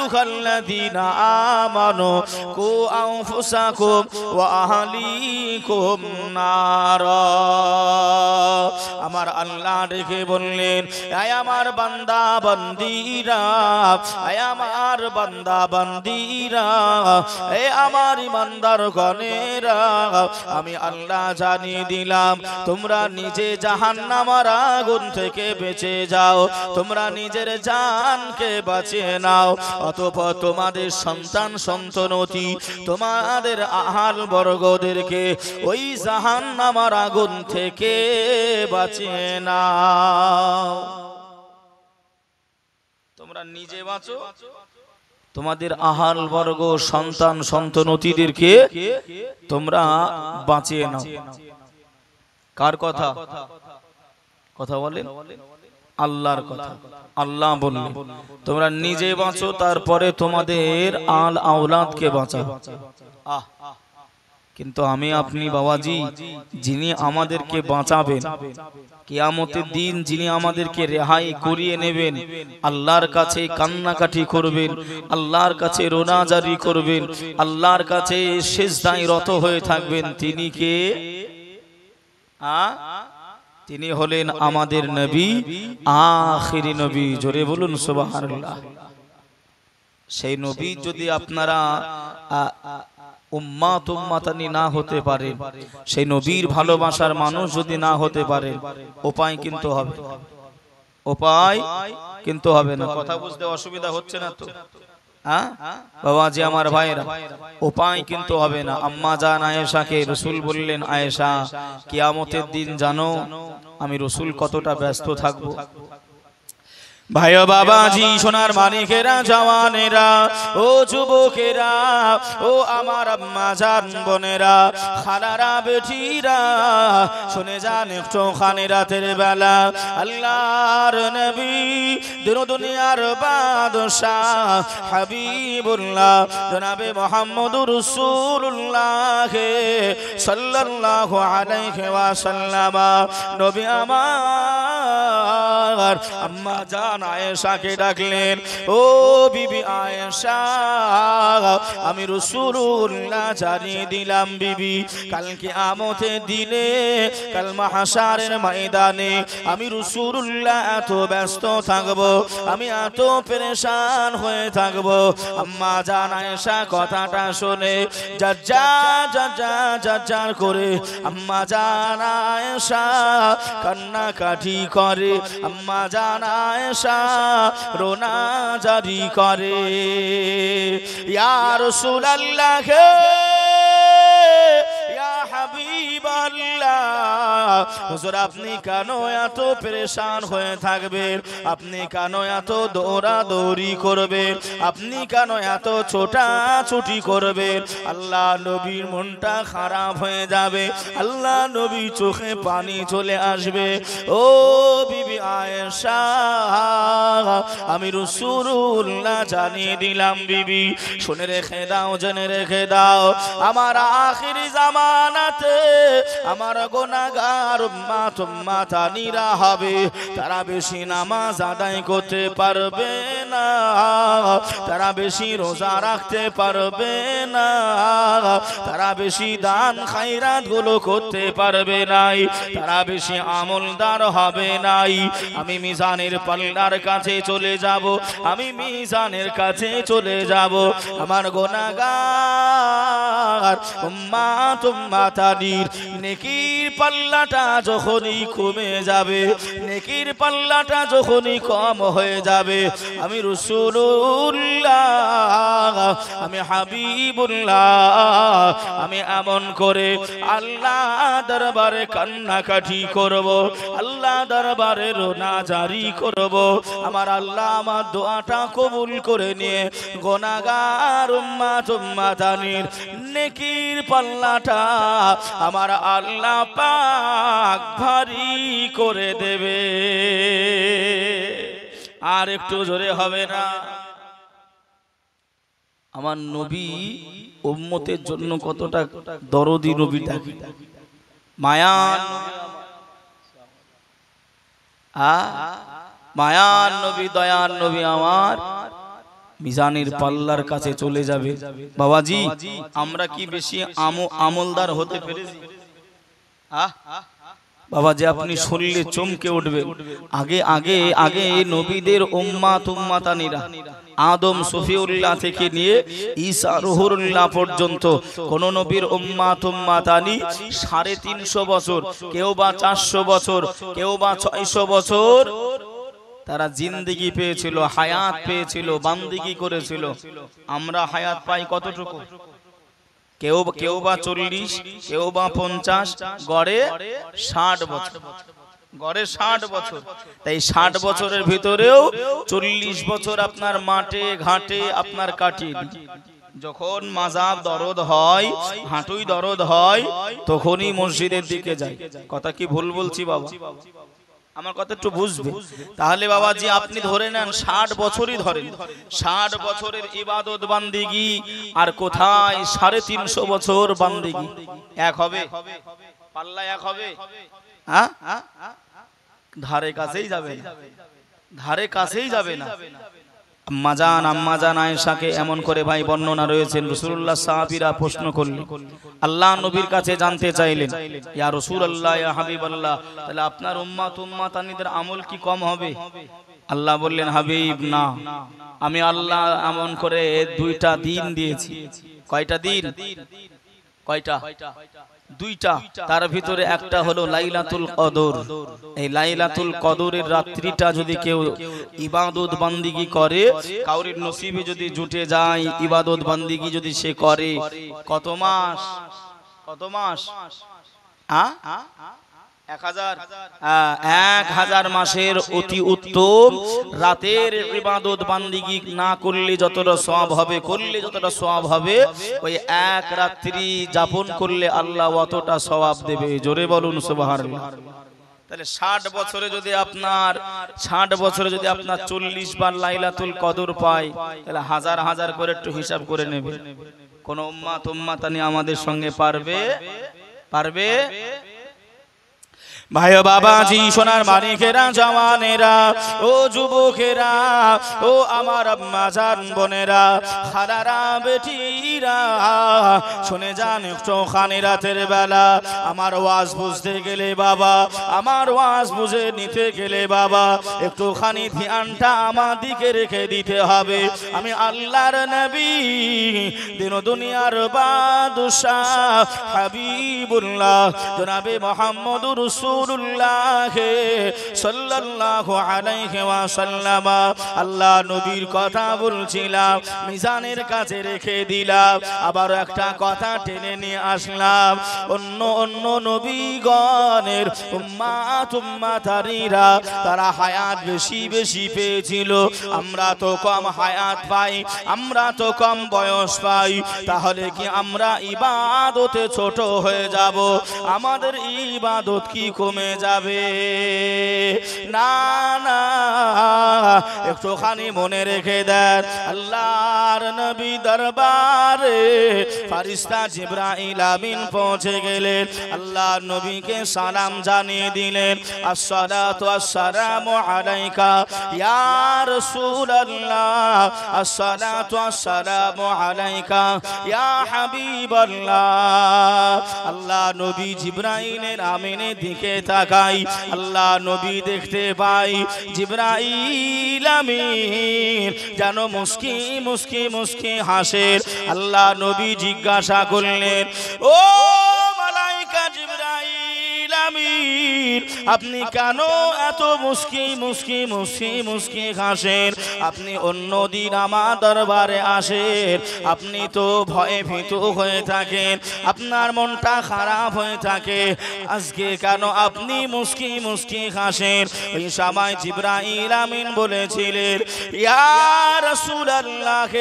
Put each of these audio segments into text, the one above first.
আইয়ুহাল্লাযীনা আমানু কু আনফুসাকুম ওয়া আহলিকুম নারা। আমার আল্লাহ ডেকে বললেন, আয় আমার বান্দা বান্দীরা, আয় আমার বান্দা বান্দীরা, এ আমার ইমানদার গণেরা, আমি আল্লাহ জানিয়ে দিলাম তোমরা নিজে জাহান্নামের আগুন থেকে বেঁচে যাও, তোমরা নিজের জানকে বাঁচিয়ে নাও, অতঃপর তোমাদের সন্তান সন্ততি তোমাদের আহাল বর্গদেরকে ওই জাহান্নামের আগুন থেকে বাঁচিয়ে নাও। তোমরা নিজে বাঁচো, তোমাদের আহাল বর্গ সন্তান সন্ততিদেরকে তোমরা বাঁচিয়ে নাও। কার কথা? কথা বলেন আল্লাহর কথা। আল্লাহ বললেন তোমরা নিজে বাঁচো, তারপরে তোমাদের আল আওলাদকে বাঁচাও। কিন্তু আমি আপনি বাবাজি, যিনি আমাদেরকে বাঁচাবেন, কিয়ামতের দিন যিনি আমাদেরকে রেহাই করিয়ে নেবেন, আল্লাহর কাছে কান্নাকাটি করবেন, আল্লাহর কাছে রোনাজারি করবেন, আল্লাহর কাছে সিজদায় রত হয়ে থাকবেন, তিনি কে? তিনি হলেন আমাদের নবী, আখিরি নবী। জোরে বলুন সুবহানাল্লাহ। সেই নবী যদি আপনারা উম্মাত উম্মাতানি না হতে পারেন, সেই নবীর ভালোবাসার মানুষ যদি না হতে পারেন, উপায় কিন্তু হবে, উপায় কিন্তু হবে না। কথা বুঝতে অসুবিধা হচ্ছে না তো? হ্যাঁ বাবাজি আমার ভাইরা, উপায় কিন্তু হবে না। আম্মা জান আয়েশাকে রাসূল বললেন, আয়েশা কিয়ামতের দিন জানো আমি রাসূল কতটা ব্যস্ত থাকবো। ভাই ও বাবাজি, সোনার মানিকেরা, জওয়ানেরা, ও যুবকেরা, ও আমার আম্মা জান বোনেরা, খালারা, বেটিরা, শুনে যান একটু খানি রাতের বেলা আল্লাহর নবী, দুনিয়ার বাদশাহ হাবিবুল্লাহ জনাবে মুহাম্মদুর রাসূলুল্লাহ সাল্লাল্লাহু আলাইহি ওয়াসাল্লাম, নবী আমার আম্মা জান আয়েশাকে ডাকলেন, ও বিবি আয়েশা, আমি রাসূলুল্লাহ জানিয়ে দিলাম বিবি, কাল কিয়ামতের দিনে, কাল মাহশারের ময়দানে আমি রাসূলুল্লাহ এত ব্যস্ত থাকব, আমি এত পেরেশান হয়ে থাকব। আম্মা জান আয়েশা কথাটা শুনে জাজ্জার করে আম্মা জান আয়েশা কান্নাকাটি করে, আম্মা জান আয়েশা রোনা জারি করে। ইয়া রাসূলুল্লাহ, ইয়া হাবিবাল্লাহ, হুজুর আপনি কেন এত পেরেশান হয়ে থাকবেন? আপনি কেন এত দৌড়াদৌড়ি করবেন? আপনি কেন এত ছোটাছুটি করবেন? আল্লাহ নবীর মনটা খারাপ হয়ে যাবে, আল্লাহ নবী চোখে পানি চলে আসবে। ও বিবি আয়েশা, আমি রাসূলুল্লাহ জানিয়ে দিলাম বিবি, শুনে রেখে দাও, জেনে রেখে দাও, আমার আখিরি জামানাতে আমার গুনাহগার উম্মত উম্মাতানিরা হবে, তারা বেশি নামাজ আদায় করতে পারবে না, তারা বেশি রোজা রাখতে পারবে না, তারা বেশি দান খায়রাত গুলো করতে পারবে নাই, তারা বেশি আমলদার হবে নাই। আমি মিজানের পাল্লার কাছে চলে যাব, আমি মিজানের কাছে চলে যাব, আমার গুনাহগার উম্মত উম্মাতানির নেকির পাল্লাটা যখনই কমে যাবে, নেকির পাল্লাটা যখনই কম হয়ে যাবে, আমি রাসূলুল্লাহ, আমি হাবিবুল্লাহ, আমি এমন করে আল্লাহ দরবারে কান্নাকাটি করব, আল্লাহ দরবারে রোনা জারি করব। আমার আল্লাহ আমার দোয়াটা কবুল করে নিয়ে গুনাহগার উম্মত উম্মাতানির নেকির পাল্লাটা আমার আল্লাহ পাক ভারী করে দেবে। আর একটু জোরে হবে না? আমার নবী উম্মতের জন্য কতটা দরদি নবীটা, মায়ার মায়ার নবী, দয়ার নবী আমার মিজানের পাল্লার কাছে চলে যাবে। বাবাজি, আমরা কি বেশি আমলদার হতে পেরেছি? বাবা যে আপনি শুনলে চমকে উঠবেন। আগে আগে আগে নবীদের উম্মাত উম্মাতানিরা আদম সফিউল্লাহ থেকে নিয়ে ঈসা রুহুল্লাহ পর্যন্ত কোন নবীর উম্মাত উম্মাতানি 350 বছর, কেউ বা 400 বছর, কেউ বা 600 বছর তারা জিন্দেগি পেয়েছিল, হায়াত পেয়েছিল, বান্দিগি করেছিল। আমরা হায়াত পাই কতটুকু? কেউ বা 40, কেউ বা 50, গড়ে 60 বছর, গড়ে 60 বছর। তাই 60 বছরের ভিতরেও 40 বছর আপনার মাঠে ঘাটে আপনার কাটিয়ে দিই। যখন মাজাব দরদ হয়, হাঁটুই দরদ হয়, তখনই মসজিদের দিকে যাই। কথা কি ভুল বলছি বাবা? আমার কথা একটু বুঝবে। তাহলে বাবাজি আপনি ধরে নেন 60 বছরই ধরেন, 60 বছরের ইবাদত বান্দিগি আর কোথায় 350 বছর বান্দিগি এক হবে? পাল্লা এক হবে? হ্যাঁ, ধারে কাছেই যাবে না, ধারে কাছেই যাবে না। আম্মাজান আয়েশাকে এমন করে ভাই বর্ণনা রয়েছেন, রাসূলুল্লাহ সাহাবীরা প্রশ্ন করলেন, আল্লাহ নবীর কাছে জানতে চাইলেন, ইয়া রাসূলুল্লাহ, ইয়া হাবিবাল্লাহ, তাহলে আপনার উম্মাত উম্মাতানিদের আমল কি কম হবে? আল্লাহ বললেন, হাবিব না, আমি আল্লাহ এমন করে 2টা দিন দিয়েছি। কয়টা দিন? কয়টা? 2টা। তার ভিতরে একটা হলো লাইলাতুল কদর। এই লাইলাতুল কদরের রাত্রিটা যদি কেউ ইবাদত বান্দিগি করে, কাউরির নসিবে যদি জুটে যায়, ইবাদত বান্দিগি যদি সে করে, কত মাস? কত মাস? 1000 মাসের অতি উত্তম রাতের ইবাদত বান্দিগি না করলে যতটা সওয়াব হবে, করলে যতটা সওয়াব হবে, ওই এক রাত্রি যাপন করলে আল্লাহ অতটা সওয়াব দেবে। জোরে বলুন সুবহানাল্লাহ। তাহলে 60 বছরে যদি আপনার 40 বার লাইলাতুল কদর পায়, তাহলে হাজার হাজার করে একটু হিসাব করে নেবে। কোন উম্মাত উম্মাতানি আমাদের সঙ্গে পারবে? পারবে? ভাই বাবাজি, সোনার মানিকেরা, জওয়ানেরা, ও যুবকেরা, ও আমার আম্মাজান বোনেরা, খালারা, বেটিরা, শুনে যান একটুখানি রাতের বেলা আমার ওয়াজ বুঝতে গেলে বাবা, আমার ওয়াজ বুঝে নিতে গেলে বাবা, একটুখানি ধ্যানটা আমার দিকে রেখে দিতে হবে। আমি আল্লাহর নবী, দিন দুনিয়ার বাদশাহ হাবিবুল্লাহ জনাবে মুহাম্মদুর রাসূলুল্লাহ সাল্লাল্লাহু আলাইহি ওয়াসাল্লাম, আল্লাহ নবীর কথা বলছিলাম, মিজানের কাছে রেখে দিলাম। আবার একটা কথা টেনে নিয়ে আসলাম, অন্য অন্য নবীগণের উম্মাত উম্মাতানিরা তারা হায়াত বেশি বেশি পেয়েছিল, আমরা তো কম হায়াত পাই, আমরা তো কম বয়স পাই। তাহলে কি আমরা ইবাদতে ছোট হয়ে যাব? আমাদের ইবাদত কি কমে যাবে? না না, একটুখানি মনে রেখে দেন, আল্লাহর নবী দরবারে ফেরেশতা জিবরাইল আমিন পৌঁছে গেলেন, আল্লাহ নবীকে সালাম জানিয়ে দিলেন, আসসালাতু আসসালামু আলাইকা ইয়া রাসূলুল্লাহ, আসসালাতু আসসালামু আলাইকা ইয়া হাবিবাল্লাহ। আল্লাহ নবী জিবরাইলের আমিনের দিকে তাকাই, আল্লাহ নবী দেখতে পাই জিবরাইল আমিন যেন মুস্কি মুস্কি মুস্কি হাসেন। আল্লাহ নবী জিজ্ঞাসা করলেন, ও মালাইকা জিবরাইল আমিন, আপনি কেন এত মুস্কি মুস্কি মুস্কি মুস্কি হাসেন? আপনি অন্যদিন আমার দরবারে আসেন, আপনি তো ভয়ে ভীত হয়ে থাকেন, আপনার মনটা খারাপ হয়ে থাকে, আজকে কেন আপনি মুস্কি মুস্কি হাসেন? ওই সময় জিবরাইল আমিন বলেছিলেন, ইয়া রাসূলুল্লাহ,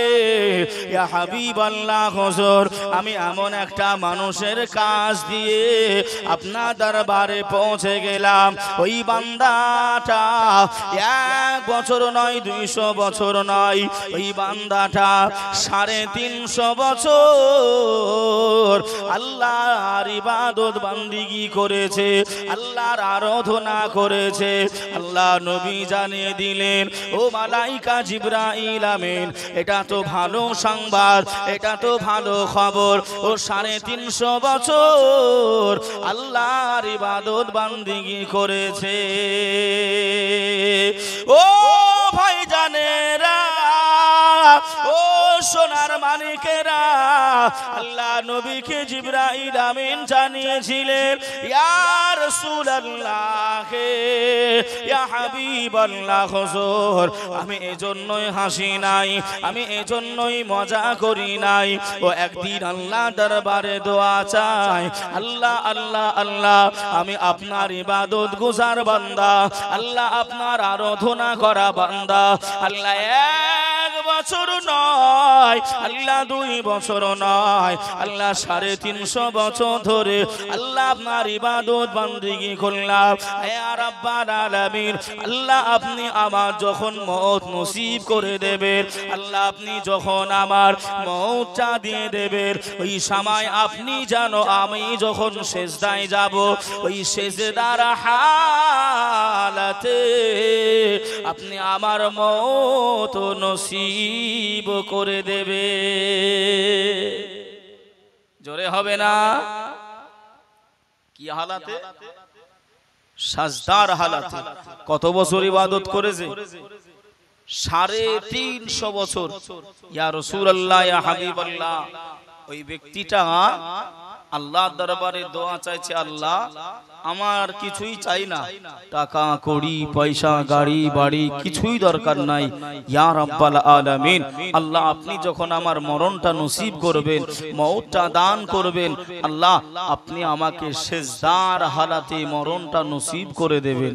ইয়া হাবিবাল্লাহ, হুজুর, আমি এমন একটা মানুষের কাছ দিয়ে আপনার দরবারে পৌঁছে গেলাম, গেলাম ওই বান্দাটা 1 বছর নয় 200 বছর নয়, ওই বান্দাটা 350 বছর আল্লাহর ইবাদত বান্দিগি করেছে, আল্লাহর আরাধনা করেছে। আল্লাহ নবী জানিয়ে দিলেন, ও মালাইকা জিবরাইল আমিন, এটা তো ভালো সংবাদ, এটা তো ভালো খবর। ও 350 বছর আল্লাহর ইবাদত বান্দিগি করেছে। ও ভাইজানেরা, ও সোনার মানিকেরা, আল্লাহ নবীকে জিবরাইল আমিন জানিয়েছিলেন, ইয়া রাসূলুল্লাহ, ইয়া হাবিবাল্লাহ, হুজুর আমি এজন্যই হাসি নাই, আমি এজন্যই মজা করি নাই। ও একদিন আল্লাহ দরবারে দোয়া চাই, আল্লাহ আল্লাহ আল্লাহ, আমি আপনার ইবাদত গুজার বান্দা, আল্লাহ আপনার আরাধনা করা বান্দা। আল্লাহ 1 বছর নয়, আল্লাহ 2 বছর নয়, আল্লাহ 350 বছর ধরে আল্লাহ আপনার ইবাদত বান্দিগি করলাম। ইয়া রাব্বাল আলামিন, আল্লাহ আপনি আমার যখন মওত নসিব করে দেবেন, আল্লাহ আপনি যখন আমার মওতটা দিয়ে দেবেন, ওই সময় আপনি জানো আমি যখন সেজদায় যাব, ওই সেজদার হালাতে আপনি আমার মওত নসিব করে দেবে। জোরে হবে না? কি হালাতে? সাজদার হালাতে। কত বছর ইবাদত করেছে? 350 বছর। ইয়া রাসূলুল্লাহ, ইয়া হাবিবাল্লাহ, ওই ব্যক্তিটা আল্লাহর দরবারে দোয়া চাইছে, আল্লাহ আমার কিছুই চাই না, টাকা কড়ি পয়সা গাড়ি বাড়ি কিছুই দরকার নাই, ইয়া রাব্বাল আলামিন, আল্লাহ আপনি যখন আমার মরণটা নসিব করবেন, মওতটা দান করবেন, আল্লাহ আপনি আমাকে সেজদার হালাতে মরণটা নসিব করে দেবেন।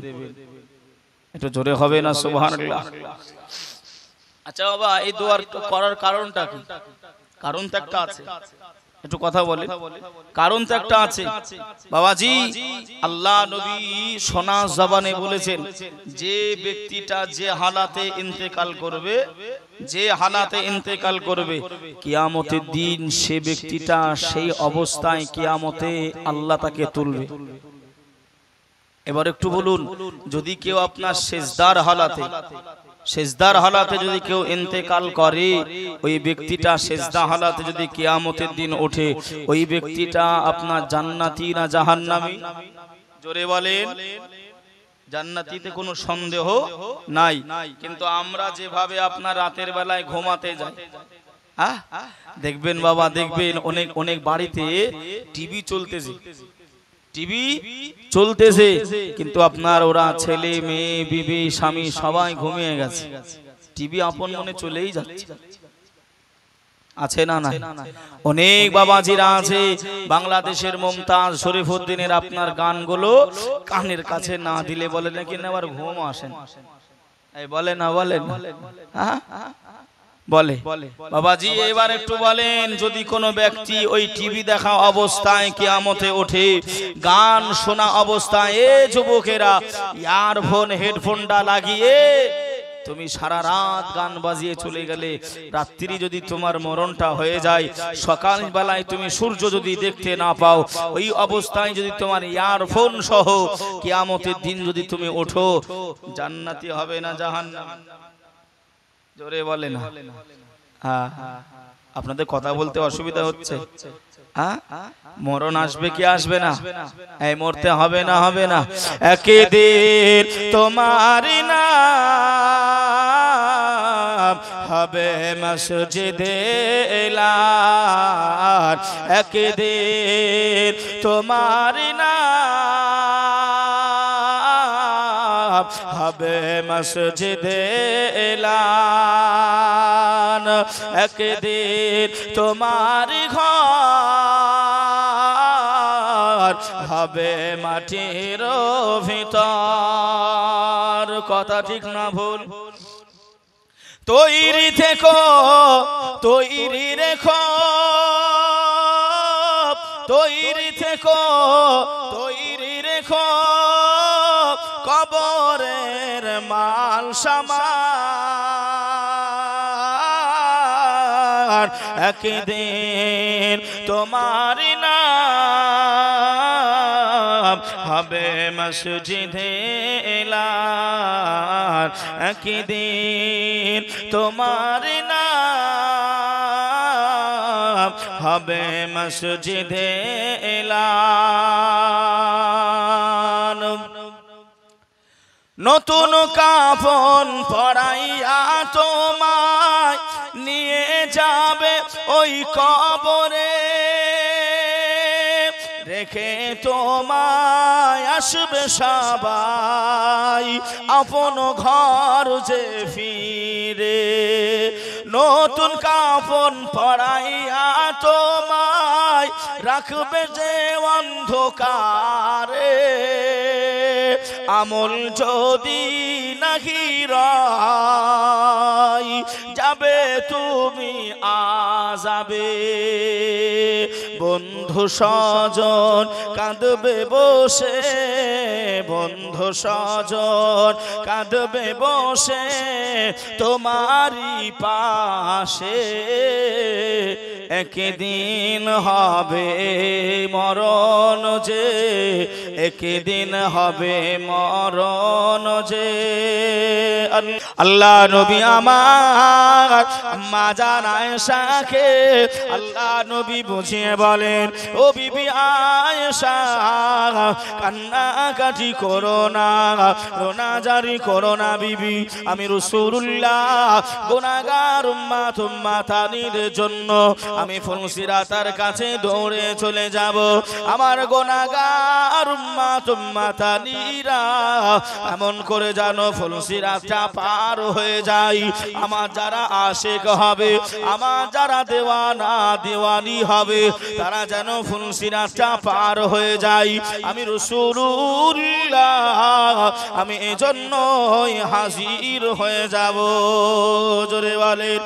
একটু জোরে হবে না সুবহানাল্লাহ? আচ্ছা বাবা, এই দোয়ার করার কারণটা কি? কারণ তো একটা আছে, একটু কথা বলে। কারণ তো একটা আছে বাবাজি। আল্লাহ নবী সোনা জবানে বলেছেন, যে ব্যক্তিটা যে হালাতে ইন্তেকাল করবে, যে হালাতে ইন্তেকাল করবে, কিয়ামতের দিন সে ব্যক্তিটা সেই অবস্থায় কিয়ামতে আল্লাহ তাকে তুলবে। এবার একটু বলুন, যদি কেউ আপনার সেজদার হালাতে যদি কেউ ইন্তেকাল করে, ওই ব্যক্তিটা সেজদা হালাতে যদি কিয়ামতের দিন ওঠে, ওই ব্যক্তিটা আপনার জান্নাতি না জাহান্নামী? জোরে বলেন। জান্নাতীতে কোনো সন্দেহ নাই। কিন্তু আমরা যেভাবে আপনার রাতের বেলায় ঘুমাতে যাই, হ্যাঁ দেখবেন বাবা, দেখবেন অনেক অনেক বাড়িতে টিভি চলতেছে, কিন্তু আপনার ওরা ছেলে মেয়ে বিবি স্বামী সবাই ঘুমিয়ে গেছে, টিভি আপন মনে চলেই যাচ্ছে। আছে না? না। অনেক বাবাজিরা আছে, বাংলাদেশের মুমতাজ শরীফউদ্দিনের আপনার গানগুলো কানের কাছে না দিলে বলে নাকি আবার ঘুম আসেন। এই বলে না, বলেন হ্যাঁ বলে বাবাজি। এবার একটু বলেন, যদি কোনো ব্যক্তি ওই টিভি দেখা অবস্থায় কিয়ামতে ওঠে, গান শোনা অবস্থায়, এ যুবকেরা ইয়ারফোন হেডফোনটা লাগিয়ে তুমি সারা রাত গান বাজিয়ে চলে গেলে, রাত্রি যদি তোমার মরণটা হয়ে যায়, সকাল বেলায় তুমি সূর্য যদি দেখতে না পাও, ওই অবস্থায় যদি তোমার ইয়ারফোন সহ কিয়ামতের দিন যদি তুমি ওঠো, জান্নাতি হবে না জাহান্নামী? জোরে বলে না। হ্যাঁ, আপনাদের কথা বলতে অসুবিধা হচ্ছে। হ্যাঁ, মরণ আসবে কি আসবে না? এই মরতে হবে না, হবে না? একদিন তোমার নাম হবে মসজিদে এলান, একদিন তোমার নাম হবে মসজিদে এলান, একদিন তোমার ঘর হবে মাটির ভিতর। কথা ঠিক না ভুল? তৈরি থেকো, তৈরি রেখো, তৈরি থেকো, তৈরি রেখো, মাল সামান একদিন তোমার নাম হবে মসজিদে এলান একদিন তোমার নাম হবে মসজিদে এলান নতুন কাফন পরাইয়া তোমায় নিয়ে যাবে ওই কবরে রেখে তোমায় আসবে সবাই আপন ঘর যে ফিরে নতুন কাফন পরাইয়া তোমায় রাখবে যে অন্ধকারে আমল যদি নাহি রাই যাবে তুমি আযাবে বন্ধু স্বজন কাঁদবে বসে বন্ধু স্বজন কাঁদবে বসে তোমারই পাশে একদিন হবে মরণ যে একদিন হবে মরণ যে আল্লাহ নবী আমার আম্মা জান আয়েশাকে আল্লাহ নবী বুঝিয়ে বলেন ও বিবি আয়েশা কান্নাকাটি করো না রোনাজারি করো না বিবি আমি রাসূলুল্লাহ গুনাহগার উম্মাতানিদের জন্য আমি ফুলসিরাতার কাছে দৌড়ে চলে যাব আমার গুনাহগার উম্মাতানিরা এমন করে জানো ফুলসিরাতটা পার হয়ে যায় আমার যারা আশিক হবে আমার যারা দেওয়ানা দেওয়ানি হবে তারা যেন ফুলসিরাতটা পার হয়ে যায় আমি রাসূলুল্লাহ আমি এজন্যই হাজির হয়ে যাব জোরে বলেন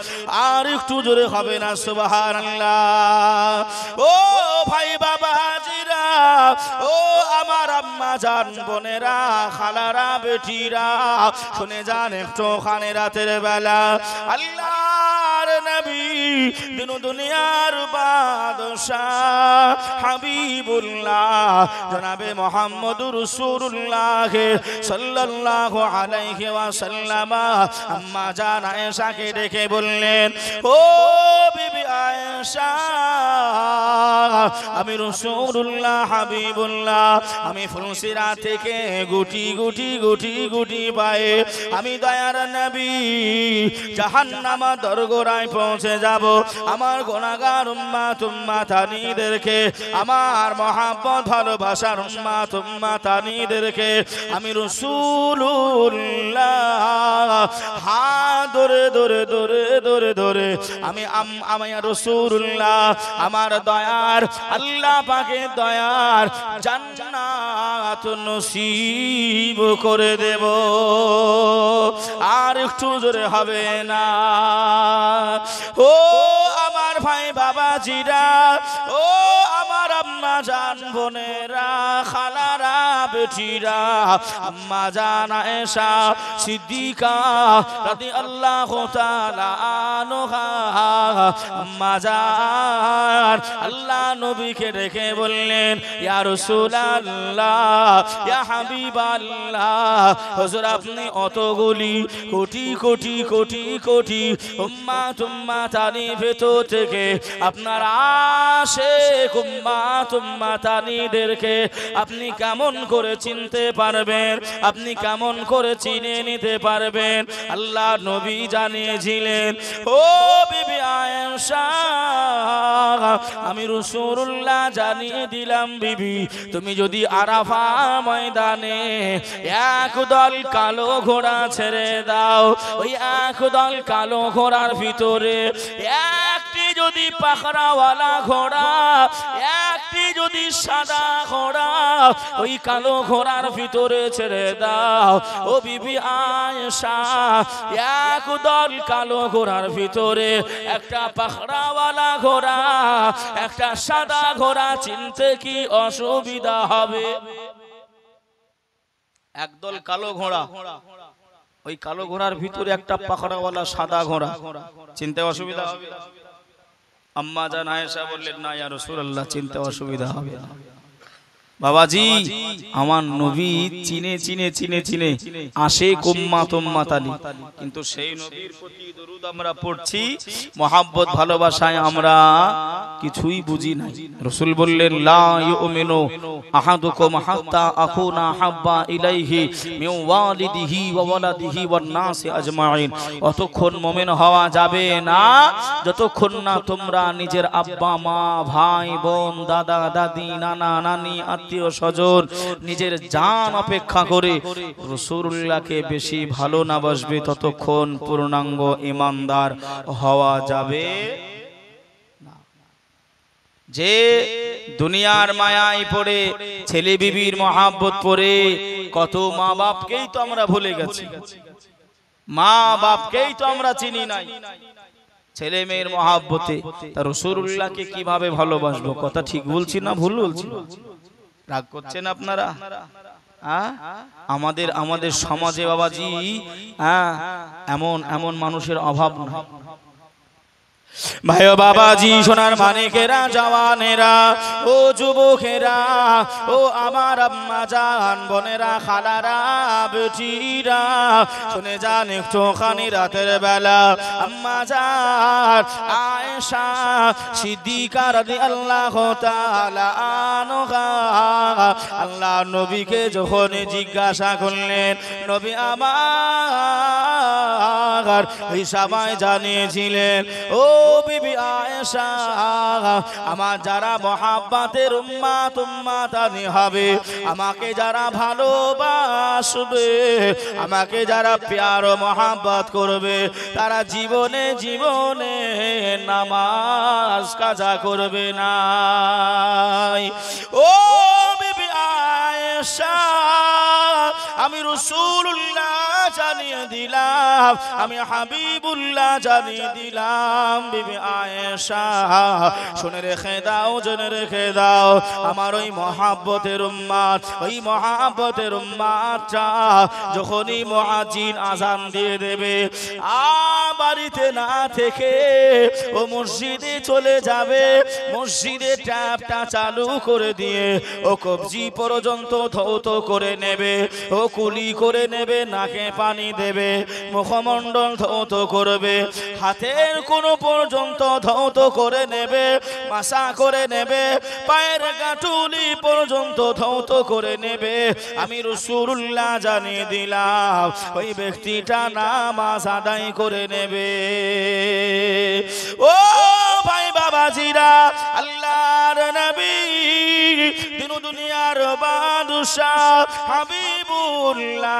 আর একটু জোরে হবে না সুবহানাল্লাহ ও ভাই বাবাজিরা ও আমার আম্মা জান বোনেরা খালারা বেটিরা শুনে যান একটু খানে রাতের বেলা আল্লাহর নবী দিন দুনিয়ার বাদশাহ হাবিবুল্লাহ জনাবে মুহাম্মদুর রাসূলুল্লাহ সাল্লাল্লাহু আলাইহি ওয়াসাল্লাম আম্মা জান আয়েশাকে ডেকে বললেন ও বিবি আয়েশা আমি রাসূলুল্লাহ হাবিবুল্লাহ আমি ফুলসিরাত থেকে গুটি গুটি গুটি গুটি পায়ে আমি দয়ার নবী জাহান্নাম দরগোড়ায় পৌঁছে যাব আমার গুনাহগার উম্মাতানিদেরকে আমার মহব্বত ভালোবাসার উম্মাতানিদেরকে আমি রাসূলুল্লাহ হাত ধরে ধরে ধরে ধরে ধরে আমি রাসূলুল্লাহ আমার দয়ার আল্লাহ পাকের দয়ার জান্নাত নসিব করে দেব আর একটু জোরে হবে না ও আমার ভাই বাবাজিরা ও আমার আম্মা জান বোনেরা খালারা বেটিরা আম্মা জান আয়েশা সিদ্দিকা রাদিয়াল্লাহু তাআলা আনহা আম্মা জান আল্লাহ নবীকে ডেকে বললেন ইয়া রাসূলুল্লাহ ইয়া হাবিবাল্লাহ হুজুর আপনি অতগুলি কোটি কোটি কোটি কোটি উম্মাতানি ভেতর থেকে আপনার আশিক উম্মাতানিদেরকে আপনি কেমন করে চিনতে পারবেন আপনি কেমন করে চিনে নিতে পারবেন আল্লাহ নবী জানিয়েছিলেন ও বিবি আয়েশা আমি রাসূলুল্লাহ জানিয়ে দিলাম বিবি তুমি যদি আরাফা ময়দানে একদল কালো ঘোড়া ছেড়ে দাও ওই একদল কালো ঘোড়ার ভিতরে একটি যদি পাখরাওয়ালা ঘোড়া একটি যদি সাদা ঘোড়া ওই কালো ঘোড়ার ভিতরে ছেড়ে দাও ও বিবি আয়েশা একদল কালো ঘোড়ার ভিতরে একটা পাখরাওয়ালা ঘোড়া একটা সাদা ঘোড়া চিনতে কি অসুবিধা হবে একদল কালো ঘোড়া ওই কালো ঘোড়ার ভিতরে একটা পাখড়াওয়ালা সাদা ঘোড়া, চিনতে অসুবিধা হবে? আম্মা জান আয়েশা বললেন, না ইয়া রাসূলুল্লাহ, চিনতে অসুবিধা হবে না। বাবাজি, আমার নবী চিনে চিনে চিনে চিনে আসে উম্মাত উম্মাতানি, কিন্তু সেই নবীর প্রতি দরুদ আমরা পড়ছি, মহাব্বত ভালোবাসায় আমরা কিছুই বুঝি না। রাসূল বললেন, লা ইউমিনু আহাদুকুম হাত্তা আকুনা হাব্বা ইলাইহি মিন ওয়ালিদিহি ওয়া ওয়ালাদিহি ওয়ান নাসি আজমাইন। অতক্ষণ মুমিন হওয়া যাবে না যতক্ষণ না তোমরা নিজের আব্বা মা ভাই বোন দাদা দাদি নানা নানি আত্মীয় স্বজন নিজের জান অপেক্ষা করে রাসূলুল্লাহকে বেশি ভালো না বাসবে, ততক্ষণ পূর্ণাঙ্গ ঈমানদার হওয়া যাবে না। যে দুনিয়ার মায়ায় পড়ে ছেলে বিবির মহাব্বত পড়ে কত মা বাপকেই তো আমরা ভুলে গেছি, মা বাপকেই তো আমরা চিনি নাই। ছেলে মেয়ের মহাব্বতে তার রাসূলুল্লাহকে কিভাবে ভালোবাসবো? কথা ঠিক বলছি না ভুল বলছি? রাগ করছেন আপনারা? আমাদের সমাজে বাবাজি এমন এমন মানুষের অভাব না। ভাই ও বাবাজি, সোনার মানিকেরা, জওয়ানেরা, ও যুবকেরা, ও আমার আম্মা জান বোনেরা, খালারা, বেটিরা, শুনে যান একটুখানি রাতের বেলা আম্মা জান আয়েশা সিদ্দিকা রাদিয়াল্লাহু তাআলা আনহা আল্লাহ নবীকে যখন জিজ্ঞাসা করলেন, নবী আমার এই সময় জানিয়েছিলেন, ও বিবি আয়েশা, আমার যারা মহাব্বতের উম্মাত উম্মাতানি হবে, আমাকে যারা ভালোবাসবে, আমাকে যারা প্যার ও মহাব্বত করবে, তারা জীবনে জীবনে নামাজ কাজা করবে না। ও বিবি আয়েশা, আমি রাসূলুল্লাহ জানিয়ে দিলাম, আমি হাবিবুল্লাহ জানিয়ে দিলাম। বিবি আয়েশা, শুনে রেখে দাও, জেনে রেখে দাও, আমার ওই মহাব্বতের উম্মাত, ওই মহাব্বতের উম্মাতটা যখনই মুয়াজ্জিন আযান দিয়ে দেবে, বাড়িতে না থেকে ও মসজিদে চলে যাবে, মসজিদে ট্যাপটা চালু করে দিয়ে ও কবজি পর্যন্ত ধৌত করে নেবে, ও কুলি করে নেবে, নাকে পানি দেবে, মুখমণ্ডল ধৌত করবে, হাতের কোনো পর্যন্ত ধৌত করে নেবে, মাসা করে নেবে, পায়ের গাঁটুলি পর্যন্ত ধৌত করে নেবে। আমি রাসূলুল্লাহ জানিয়ে দিলাম, ওই ব্যক্তিটা নামাজ আদায় করে নেবে। ও ভাই বাবাজিরা, আল্লাহর নবী দিন দুনিয়ার বাদশাহ হাবিবুল্লাহ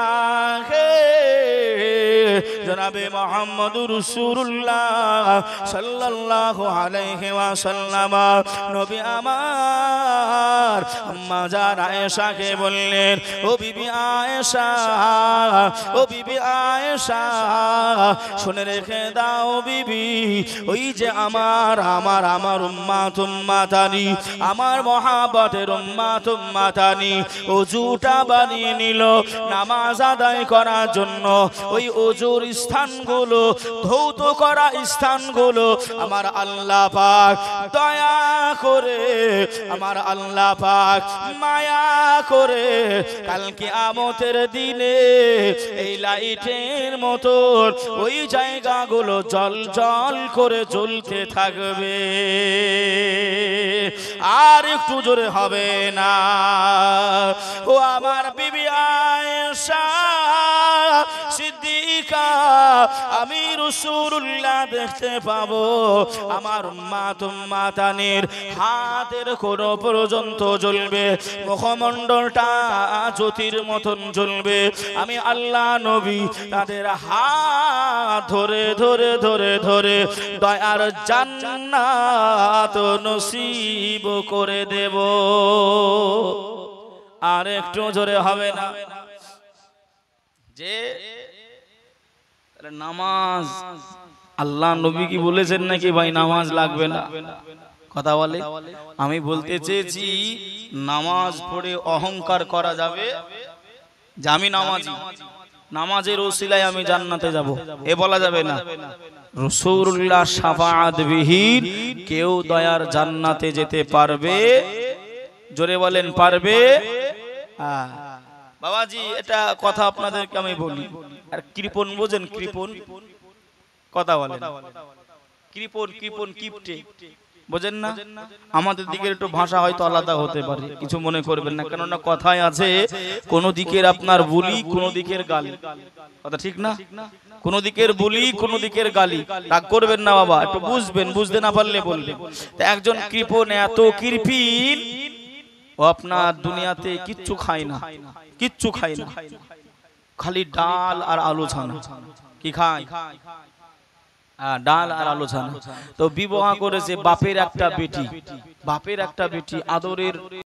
জনাবে মুহাম্মদুর রাসূলুল্লাহ সাল্লাল্লাহু আলাইহি ওয়াসাল্লাম নবী আমার আম্মা জান আয়েশাকে বললেন, ও বিবি আয়েশা, ও বিবি আয়েশা, শুনে রেখে দাও বিবি, ওই যে আমার আমার আমার উম্মাত উম্মাতানি, আমার মহাব্বতের উম্মাত উম্মাতানি ওযুটা বানিয়ে নিল নামাজ আদায় করার জন্য। ওই ওযুর স্থানগুলো, ধৌত করা স্থানগুলো আমার আল্লাহ পাক দয়া করে, আমার আল্লাহ পাক মায়া করে কাল কিয়ামতের দিনে এই লাইটের মতো ওই জায়গাগুলো জল জল করে জ্বলতে থাকবে। আর একটু জোরে হবে না? ও আমার বিবি আয়েশা সিদ্দিকা, আমি রাসূলুল্লাহ দেখতে পাবো আমার উম্মাত উম্মাতানির হাতের কোন পর্যন্ত জ্বলবে, মুখমণ্ডলটা জ্যোতির মতন জ্বলবে। আমি আল্লাহ নবী তাদের হাত ধরে ধরে ধরে ধরে দয়ার জান্নাত নসিব করে দেব। আর একটু জোরে হবে না? যে নামাজ আল্লাহ নবী কি বলেছেন নাকি ভাই নামাজ লাগবে না? কথা বলে। আমি বলতে চেয়েছি নামাজ পড়ে অহংকার করা যাবে যে আমি নামাজি, নামাজের ওসিলায় আমি জান্নাতে যাব, এ বলা যাবে না। রাসূলুল্লাহ শাফাআত বিহীন কেউ দয়ার জান্নাতে যেতে পারবে? জোরে বলেন পারবে? বাবাজি এটা কথা আপনাদেরকে আমি বলি। আর কৃপণ বোঝেন? কৃপণ কথা বলেন, কৃপণ কৃপণ কিপটে বোঝেন না? আমাদের দিকের একটু ভাষা হয়তো আলাদা হতে পারে, কিছু মনে করবেন না, কেননা কথায় আছে কোন দিকের আপনার বুলি কোন দিকের গালি, কথা ঠিক না? কোন দিকের বুলি কোন দিকের গালি, রাগ করবেন না বাবা, একটু বুঝবেন, বুঝতে না পারলে বলবেন। তা একজন কৃপণ এত কৃপণ ও আপনার দুনিয়াতে কিচ্ছু খায় না, কিচ্ছু খায় না, খালি ডাল আর আলু ছানা। কি খায়? ডাল আর আলু ছানা। তো বিবাহ করেছে বাপের একটা বেটি, বাপের একটা বেটি আদরের